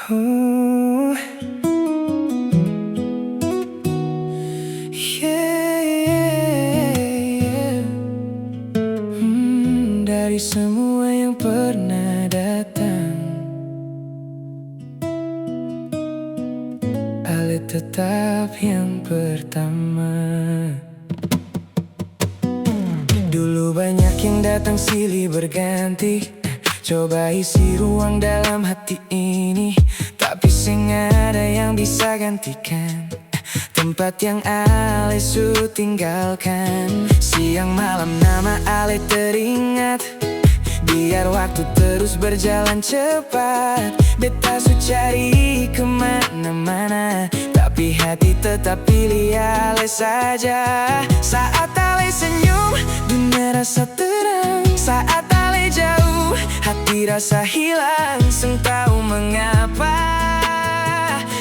Oh, yeah, yeah. Dari semua yang pernah datang, Ale tetap yang pertama. Dulu banyak yang datang silih berganti, coba isi ruang dalam hati ini, tapi sing ada yang bisa gantikan tempat yang Ale su tinggalkan. Siang malam nama Ale teringat, biar waktu terus berjalan cepat. Beta su cari kemana-mana, tapi hati tetap pilih Ale saja. Saat Ale senyum, dunia rasa terang. Saat Ale jauh, hati rasa hilang. Seng tahu mengapa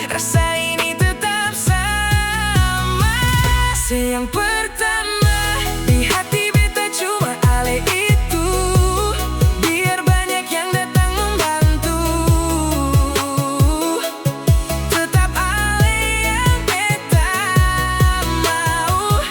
rasa ini tetap sama. Yang pertama di hati beta cuma Ale itu, biar banyak yang datang membantu. Tetap Ale yang beta mau.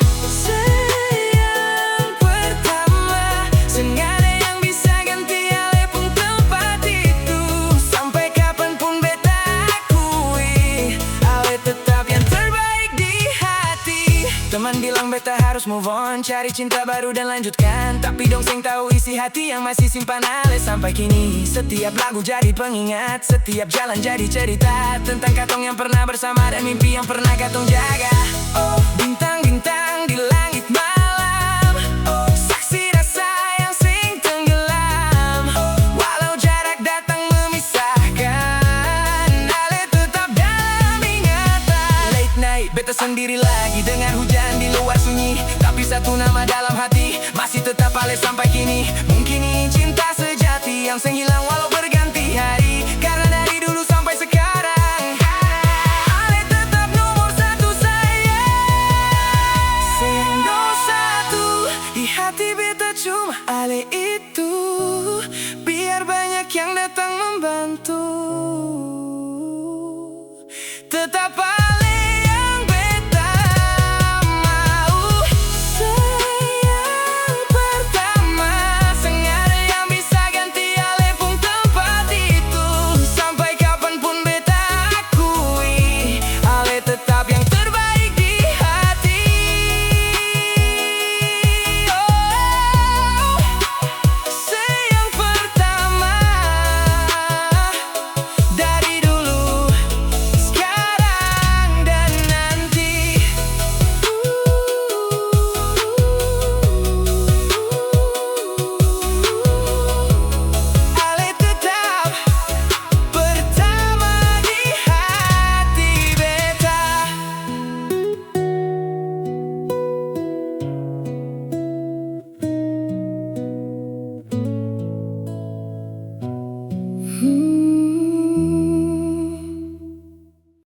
Yang pertama, sengaja yang bisa ganti Ale pun tempat itu. Sampai kapanpun beta akui, Ale tetap yang terbaik di hati. Teman bilang beta harus move on, cari cinta baru dan lanjutkan, tapi dong seng tahu isi hati yang masih simpan Ale sampai kini. Setiap lagu jadi pengingat, setiap jalan jadi cerita tentang katong yang pernah bersama dan mimpi yang pernah katong jaga. Oh, bintang-bintang di langit malam, oh, saksi rasa yang sing tenggelam. Walau jarak datang memisahkan, Ale tetap dalam ingatan. Late night, beta sendiri lagi dengar hujan di luar sunyi, tapi satu nama dalam hati masih tetap Ale sampai kini. Mungkin ini cinta sejati yang seng hilang walau berganti hari, karena dari dulu sampai sekarang Ale tetap nomor satu sayang. Nomor satu di hati beta cuma Ale itu, biar banyak yang datang membantu. Tetap